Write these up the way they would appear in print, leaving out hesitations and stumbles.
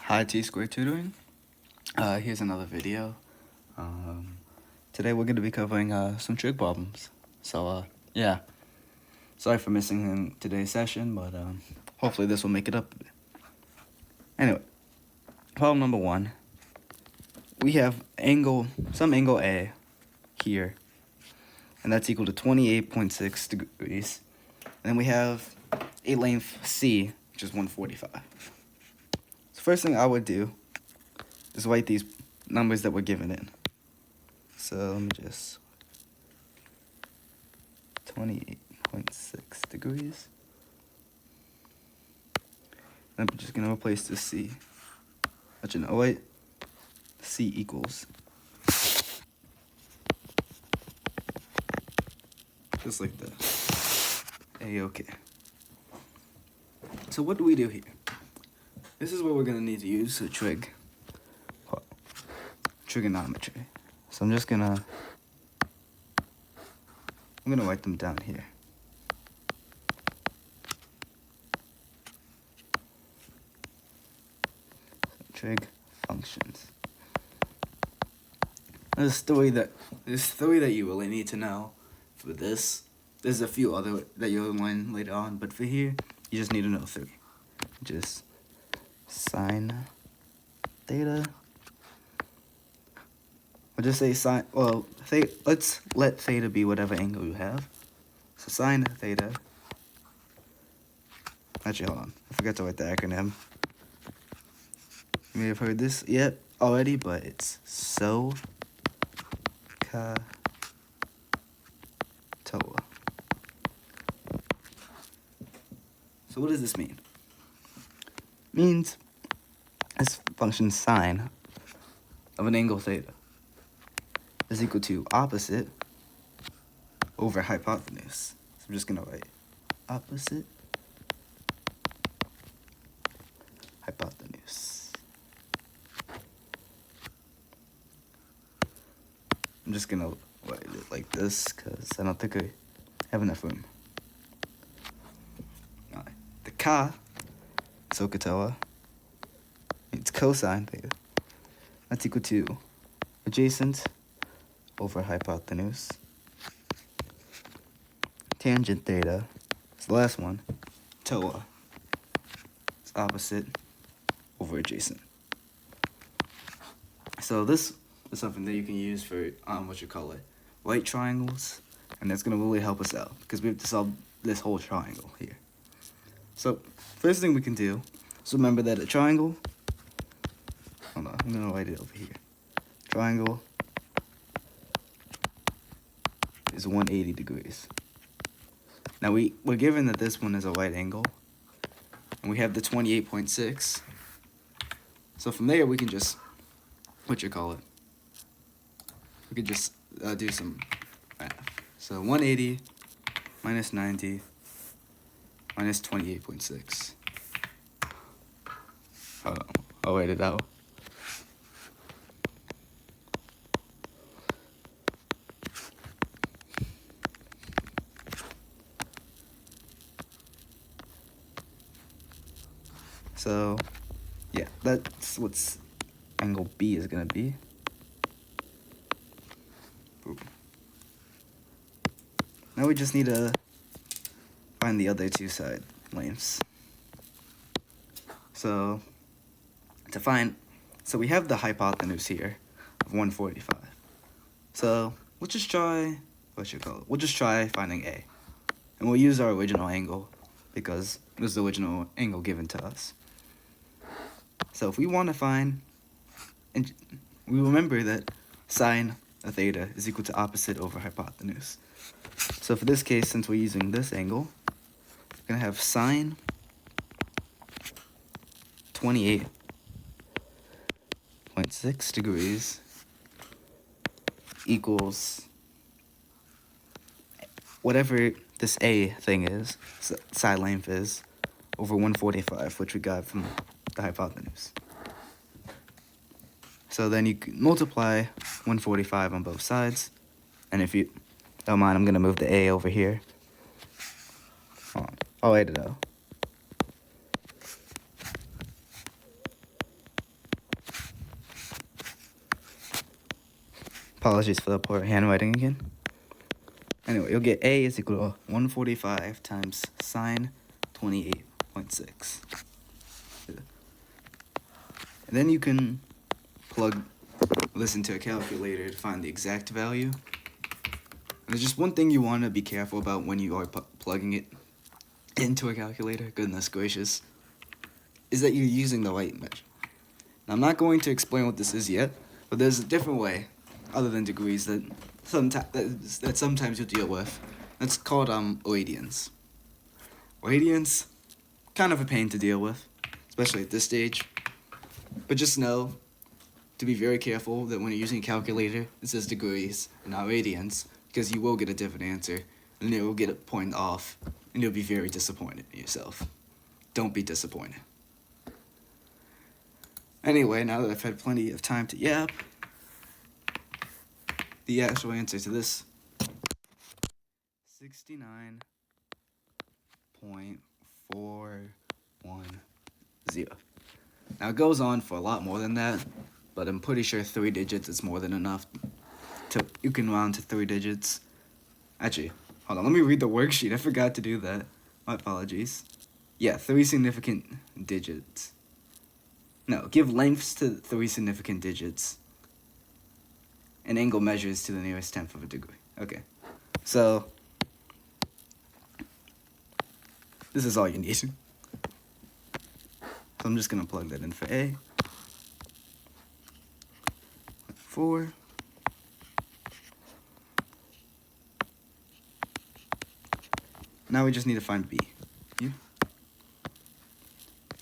Hi T-Square Tutoring. Here's another video. Today we're going to be covering some trig problems. So yeah, sorry for missing in today's session, but hopefully this will make it up. Anyway, problem number 1. We have some angle A here, and that's equal to 28.6 degrees. And then we have a length C, which is 145. So first thing I would do is write these numbers that we're given in. So let me just 28.6 degrees. I'm just gonna replace the C. Actually, no, wait. C equals. Just like that. A-okay. So what do we do here? This is where we're gonna need to use a trig. Trigonometry. So I'm gonna write them down here. Trig functions. There's three that you really need to know for this. There's a few other that you'll learn later on, but for here, you just need to know 3. Just sine theta. We'll just say sine, well, let's let theta be whatever angle you have. So sine theta. Actually, hold on. I forgot to write the acronym. You may have heard this yet already, but it's SOHCAHTOA. So what does this mean? It means this function sine of an angle theta is equal to opposite over hypotenuse. So I'm just going to write opposite hypotenuse. I'm just going to write it like this because I don't think I have enough room. The ka, SOHCAHTOA, it's cosine theta. That's equal to adjacent over hypotenuse. Tangent theta is the last one. Toa is opposite over adjacent. So this is something that you can use for right triangles, and that's going to really help us out because we have to solve this whole triangle here. So first thing we can do is remember that a triangle, hold on, I'm going to write it over here. Triangle is 180 degrees. Now we're given that this one is a right angle, and we have the 28.6. So from there we can just, we could just do some math. So 180 minus 90 minus 28.6. Hold on, I'll write it out. So, yeah, that's what's angle B is going to be. Boom. Now we just need to find the other two side lengths. So we have the hypotenuse here of 145. So let's just try, we'll just try finding A. And we'll use our original angle because it was the original angle given to us. So if we want to find, and we remember that sine of theta is equal to opposite over hypotenuse. So for this case, since we're using this angle, we're going to have sine 28.6 degrees equals whatever this A thing is, side length is, over 145, which we got from the hypotenuse. So then you can multiply 145 on both sides, and if you don't mind, I'm going to move the A over here. I'll write it out. Apologies for the poor handwriting again. Anyway, you'll get A is equal to 145 times sine 28.6. And then you can plug this into a calculator to find the exact value. And there's just one thing you want to be careful about when you are plugging it into a calculator, goodness gracious, is that you're using the right measure. Now, I'm not going to explain what this is yet, but there's a different way, other than degrees, that sometimes you'll deal with. That's called radians. Radians, kind of a pain to deal with, especially at this stage. But just know to be very careful that when you're using a calculator, it says degrees and not radians, because you will get a different answer, and it will get a point off, and you'll be very disappointed in yourself. Don't be disappointed. Anyway, now that I've had plenty of time to yap, the actual answer to this, 69.410. Now it goes on for a lot more than that, but I'm pretty sure 3 digits is more than enough. You can round to 3 digits. Actually, hold on, let me read the worksheet. I forgot to do that. My apologies. Yeah, 3 significant digits. No, give lengths to 3 significant digits. And angle measures to the nearest tenth of a degree. Okay. So, this is all you need. So I'm just going to plug that in for A. 4. Now we just need to find B. Yeah.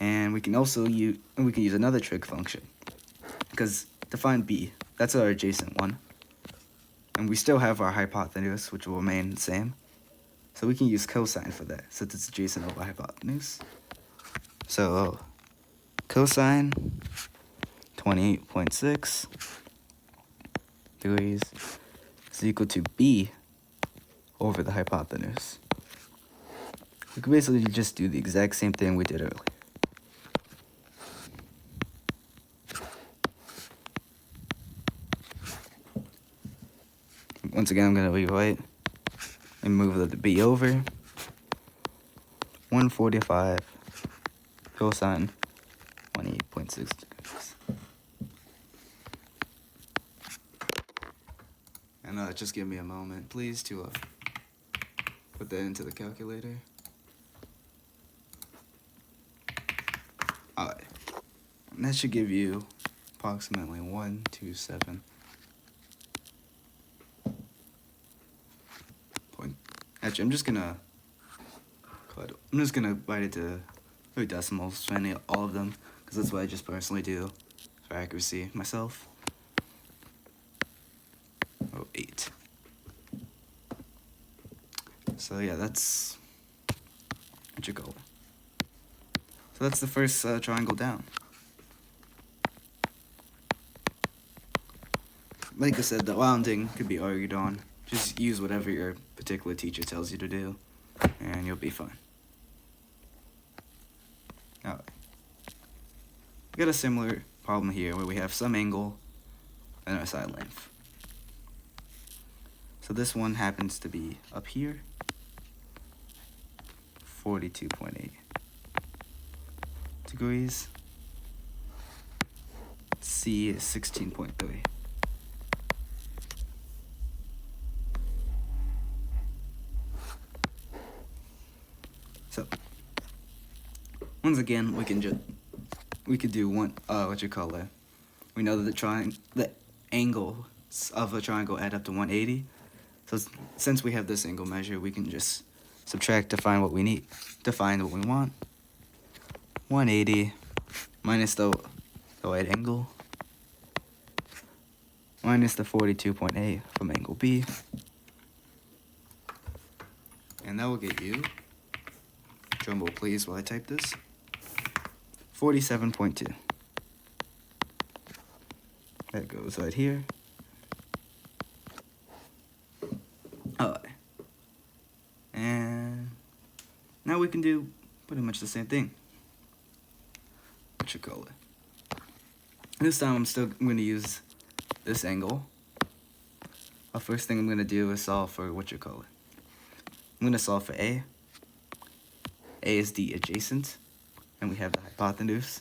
And we can also use another trig function, because to find B, that's our adjacent one, and we still have our hypotenuse, which will remain the same. So we can use cosine for that, since it's adjacent over hypotenuse. So cosine 28.6 degrees is equal to B over the hypotenuse. We can basically just do the exact same thing we did earlier. Once again, I'm going to rewrite and move the B over. 145 cosine 28.6 degrees. And just give me a moment, please, to put that into the calculator. Alright. And that should give you approximately 127. Actually, I'm just gonna write it to 3 decimals, finding all of them, because that's what I just personally do for accuracy myself. 8. So yeah, that's what you go. So that's the first triangle down. Like I said, the rounding could be argued on. Just use whatever your particular teacher tells you to do, and you'll be fine. Alright. We got a similar problem here where we have some angle and our side length. So this one happens to be up here, 42.8 degrees. C is 16.3. So, once again, we could do one, we know that the angles of a triangle add up to 180. So since we have this angle measure, we can just subtract to find what we need, to find what we want. 180 minus the right angle, minus the 42.8 from angle B. And that will get you, drum roll please while I type this, 47.2. That goes right here. Alright. And now we can do pretty much the same thing. What you call it? This time I'm going to use this angle First thing I'm going to do is solve for I'm going to solve for A. A is the adjacent, and we have the hypotenuse.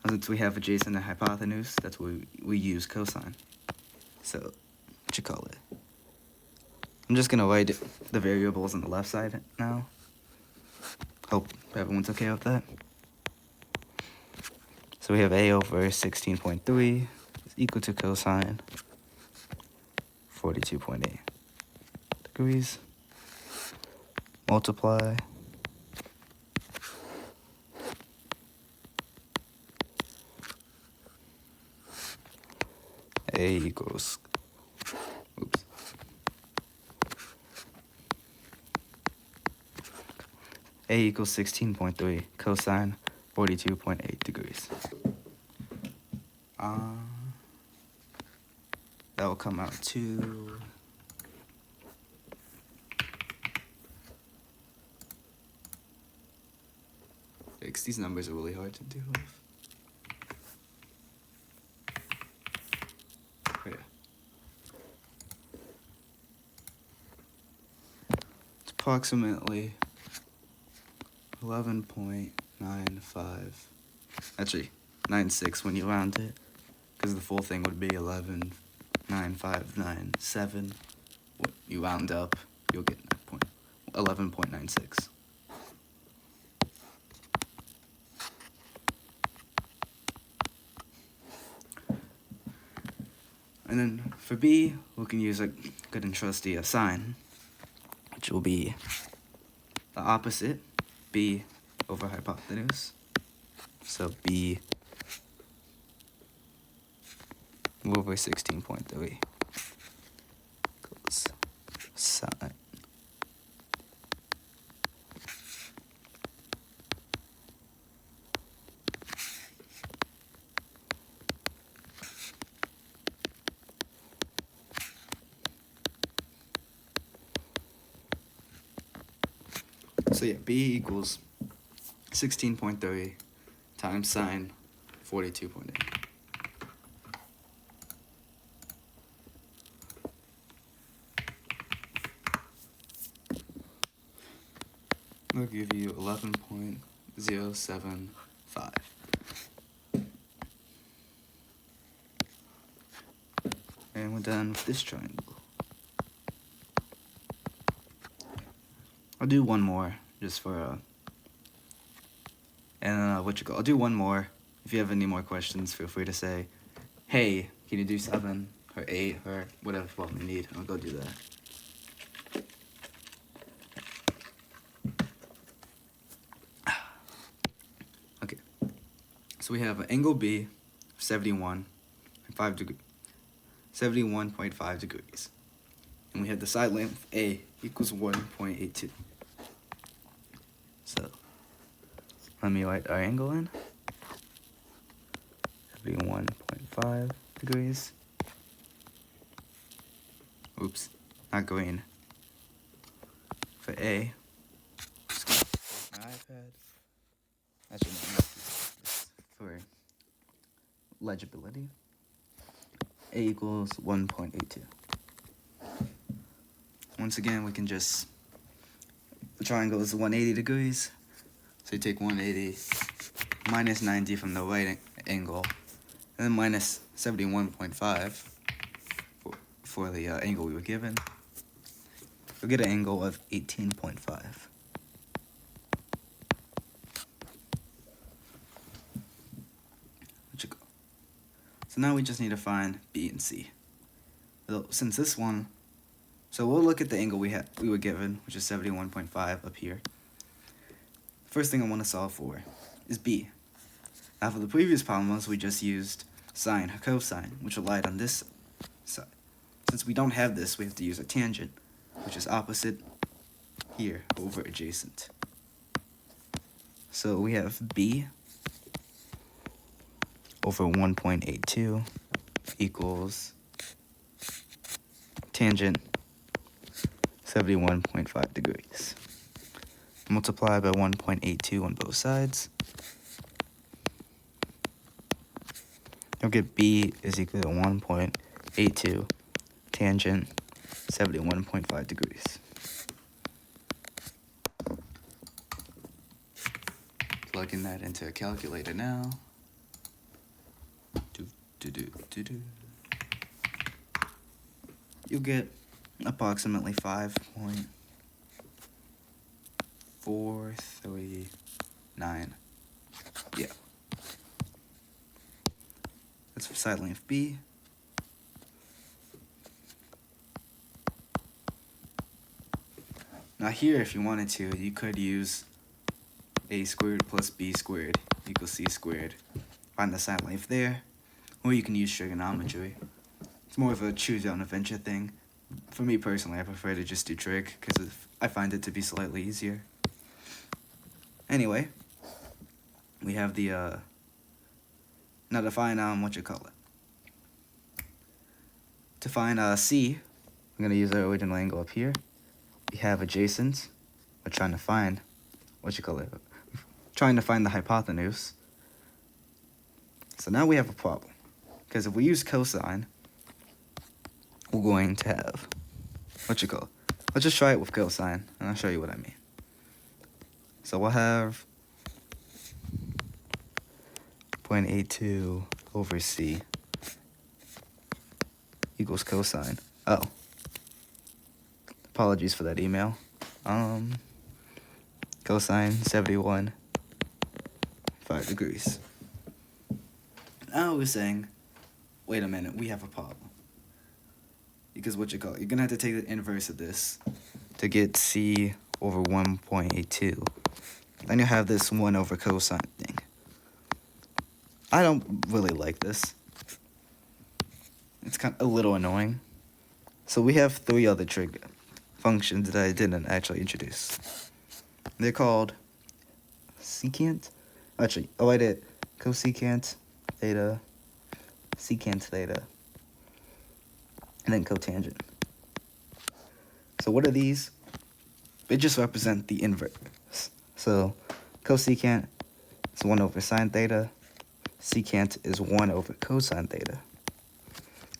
Since we have adjacent and hypotenuse, that's where we use cosine. So, I'm just going to write the variables on the left side now. Hope everyone's okay with that. So we have A over 16.3 is equal to cosine 42.8 degrees. Multiply A equals, A equals 16.3 cosine 42.8 degrees. That will come out to these numbers are really hard to deal with. Oh, yeah. It's approximately 11.95. Actually, 96 when you round it, because the full thing would be 11.9597. When you round up, you'll get 11.96. And then for B, we can use a good and trusty sign, which will be the opposite, B over hypotenuse. So B over 16.3 equals sine. So yeah, B equals 16.3 times sine 42.8. I'll give you 11.075. And we're done with this triangle. I'll do one more just for I'll do one more. If you have any more questions, feel free to say, hey, can you do 7 or 8 or whatever problem you need? I'll go do that. Okay, so we have an angle B of 71.5 degrees. And we have the side length A equals 1.82. So let me write our angle in. 71.5 degrees. Oops, not green. For A, just gonna close my iPad. Actually, no, for legibility. A equals 1.82. Once again, we can just, the triangle is 180 degrees. So you take 180 minus 90 from the right angle, and then minus 71.5 for the angle we were given. We'll get an angle of 18.5. So now we just need to find B and C. Since this one, so we'll look at the angle we were given, which is 71.5 up here. First thing I want to solve for is B. Now for the previous problems, we just used sine or cosine, which relied on this side. Since we don't have this, we have to use a tangent, which is opposite here over adjacent. So we have B over 1.82 equals tangent 71.5 degrees. Multiply by 1.82 on both sides. You'll get B is equal to 1.82 tangent 71.5 degrees. Plugging that into a calculator now. You get approximately 5.439. Yeah. That's for side length B. Now here, if you wanted to, you could use a squared plus b squared equals c squared. Find the side length there. Or you can use trigonometry. It's more of a choose your own adventure thing. For me personally, I prefer to just do trig because I find it to be slightly easier. Anyway, we have the now to find to find c, I'm gonna use our original angle up here. We have adjacent. We're trying to find trying to find the hypotenuse. So now we have a problem, because if we use cosine, we're going to have let's just try it with cosine, and I'll show you what I mean. So we'll have 0.82 over c equals cosine. Oh, apologies for that email. Cosine 71.5 degrees. Now we're saying, wait a minute, we have a problem. Because you're gonna have to take the inverse of this to get c over 1.82. Then you have this 1 over cosine thing. I don't really like this. It's kind of a little annoying. So we have 3 other trig functions that I didn't actually introduce. They're called secant. Actually, I did cosecant theta, secant theta, and then cotangent. So what are these? They just represent the inverse. So cosecant is 1 over sine theta. Secant is 1 over cosine theta.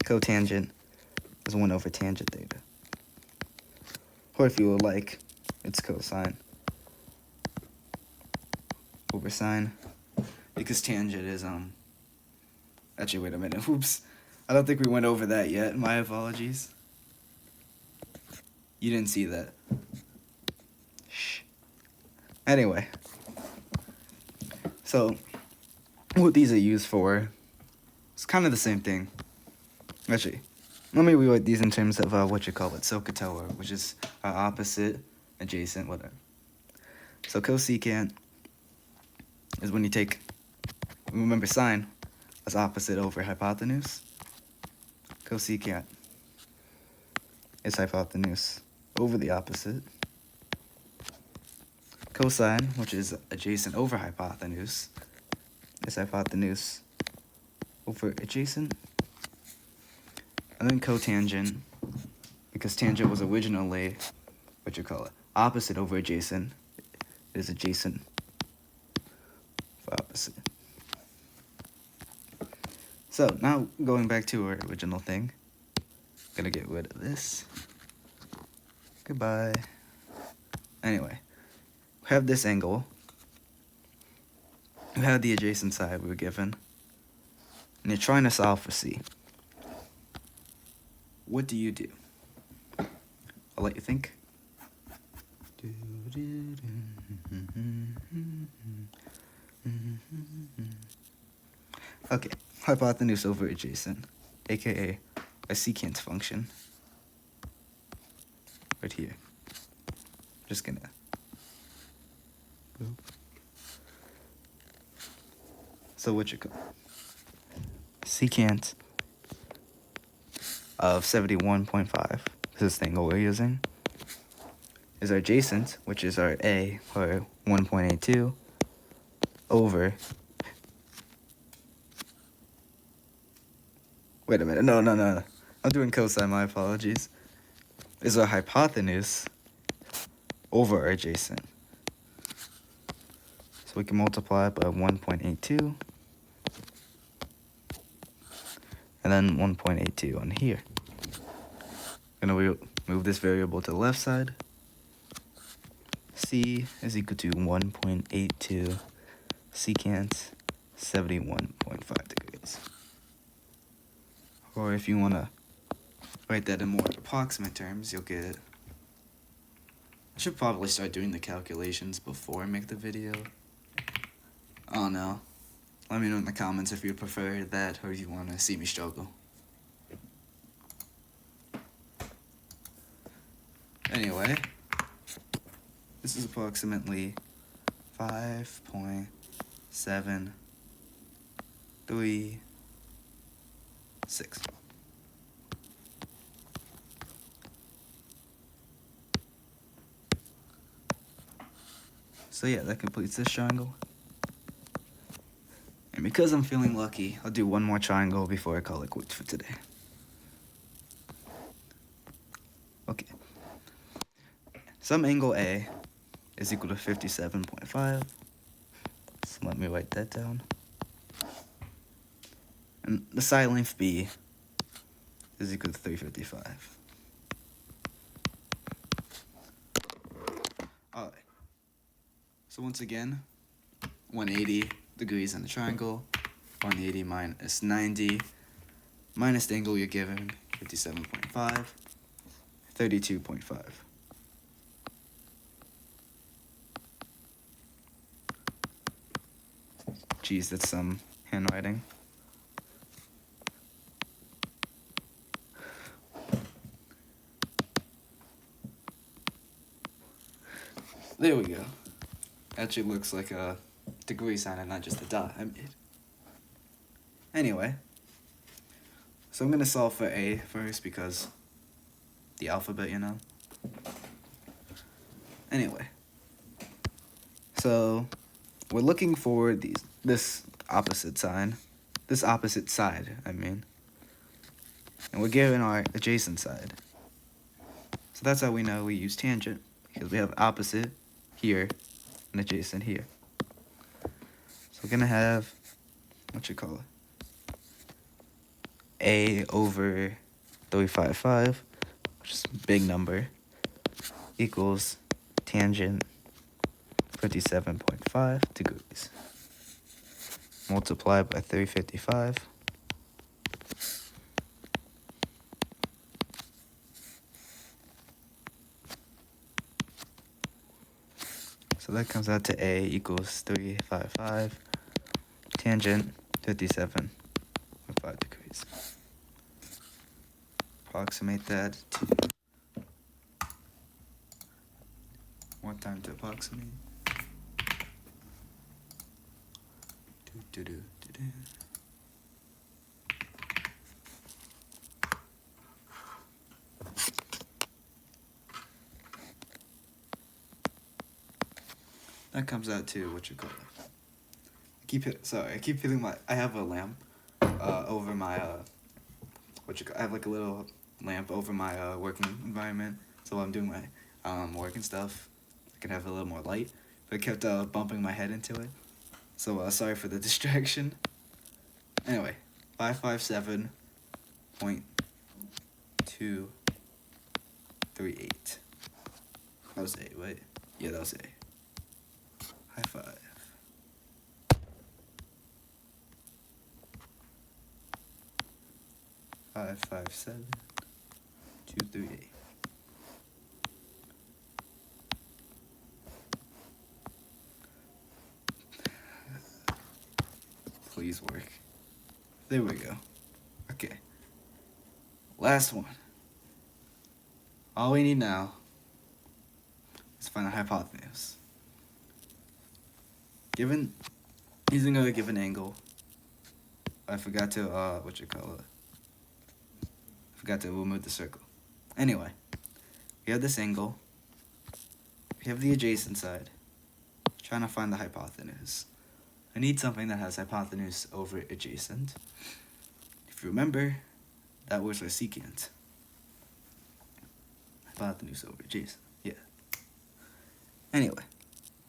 Cotangent is 1 over tangent theta. Or if you would like, it's cosine over sine, because tangent is actually, wait a minute, oops, I don't think we went over that yet, my apologies. You didn't see that. Shh. Anyway, so what these are used for, it's kind of the same thing. Actually, let me rewrite these in terms of SOHCAHTOA, which is opposite, adjacent, whatever. So cosecant is when you remember sine as opposite over hypotenuse. Cosecant is hypotenuse over the opposite. Cosine, which is adjacent over hypotenuse, is hypotenuse over adjacent. And then cotangent, because tangent was originally opposite over adjacent, it is adjacent for opposite. So now going back to our original thing, I'm gonna get rid of this. Goodbye. Anyway, we have this angle. We have the adjacent side we were given, and you're trying to solve for c. What do you do? I'll let you think. Okay, hypotenuse over adjacent, aka a secant function. Right here. Just gonna. So secant of 71.5, this thing we're using, is our adjacent, which is our A, or 1.82, over, wait a minute, no, I'm doing cosine, my apologies, is our hypotenuse over our adjacent. So we can multiply it by 1.82, and then 1.82 on here. And we move this variable to the left side. C is equal to 1.82 secant 71.5 degrees. Or if you want to write that in more approximate terms, you'll get... I should probably start doing the calculations before I make the video. I don't know. Let me know in the comments if you prefer that or if you want to see me struggle. Anyway, this is approximately 5.736. So yeah, that completes this triangle. And because I'm feeling lucky, I'll do one more triangle before I call it quits for today. Okay. Some angle A is equal to 57.5. So let me write that down. And the side length B is equal to 355. Alright. So once again, 180 degrees in the triangle, 180 minus 90, minus the angle you're given, 57.5, 32.5. Geez, that's some handwriting. There we go. Actually looks like a degree sign and not just a dot I made. Anyway, so I'm going to solve for A first because the alphabet, you know. Anyway, so we're looking for this opposite side, I mean. And we're given our adjacent side. So that's how we know we use tangent, because we have opposite here and adjacent here. So we're going to have, A over 355, which is a big number, equals tangent 57.5 degrees. Multiplied by 355. So that comes out to A equals 355 tangent 57.5 degrees. Approximate that to... What time to approximate? That comes out to I keep feeling I have a lamp over my I have like a little lamp over my working environment, so while I'm doing my work and stuff, I can have a little more light, but it kept bumping my head into it, so sorry for the distraction. Anyway, 557.238. That was A, right? Yeah, that was A. High five. Five, 5, 7, 2, 3, 8. Please work. There we go. Okay. Last one. All we need now is to find a hypotenuse. Using a given angle, I forgot to, forgot to remove the circle. Anyway, we have this angle, we have the adjacent side, trying to find the hypotenuse. I need something that has hypotenuse over adjacent. If you remember, that was our secant. Hypotenuse over adjacent, yeah. Anyway,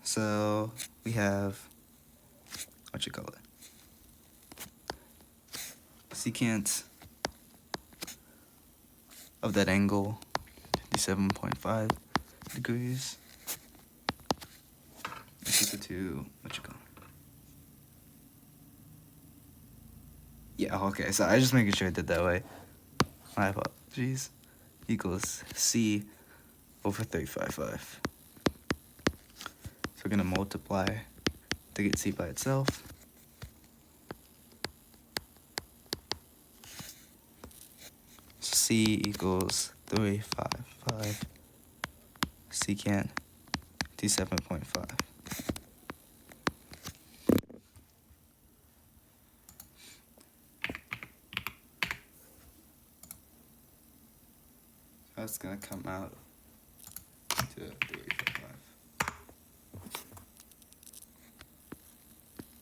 so we have, secant of that angle, 37.5 degrees is equal to, what you call it? Yeah, okay, so I just making sure I did that way. My apologies. Equals C over 35.5. So we're gonna multiply to get C by itself. C equals 355 secant 27.5. That's gonna come out to 355.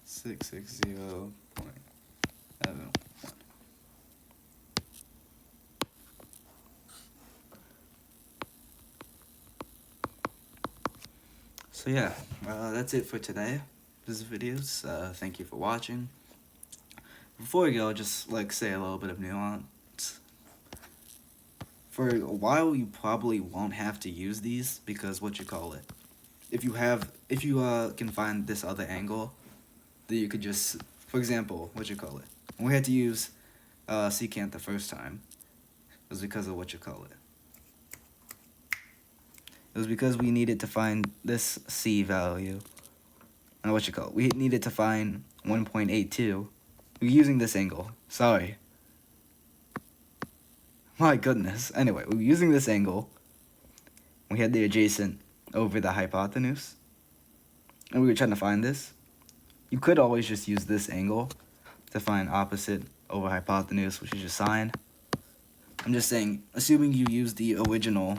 660.71. So yeah, that's it for today. This videos. Thank you for watching. Before we go, just like say a little bit of nuance. For a while, you probably won't have to use these because what you call it. If you can find this other angle, then you could just, for example, what you call it. When we had to use secant the first time, it was because of what you call it. It was because we needed to find this C value. And what you call it. We needed to find 1.82. We're using this angle. Sorry. My goodness. Anyway, we were using this angle. We had the adjacent over the hypotenuse. And we were trying to find this. You could always just use this angle to find opposite over hypotenuse, which is just sine. I'm just saying, assuming you use the original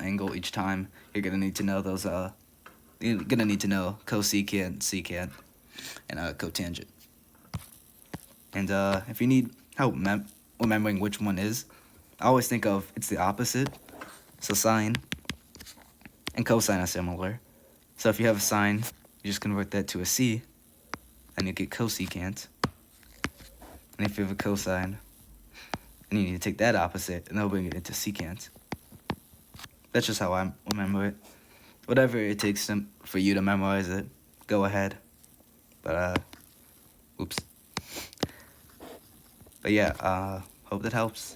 angle each time, you're gonna need to know those you're gonna need to know cosecant, secant, and cotangent. And if you need help remembering which one is, I always think of it's the opposite. So sine and cosine are similar. So if you have a sine, you just convert that to a c, and you get cosecant. And if you have a cosine, then you need to take that opposite, and that'll bring it into secant. That's just how I remember it. Whatever it takes for you to memorize it, go ahead. But, oops. But yeah, hope that helps.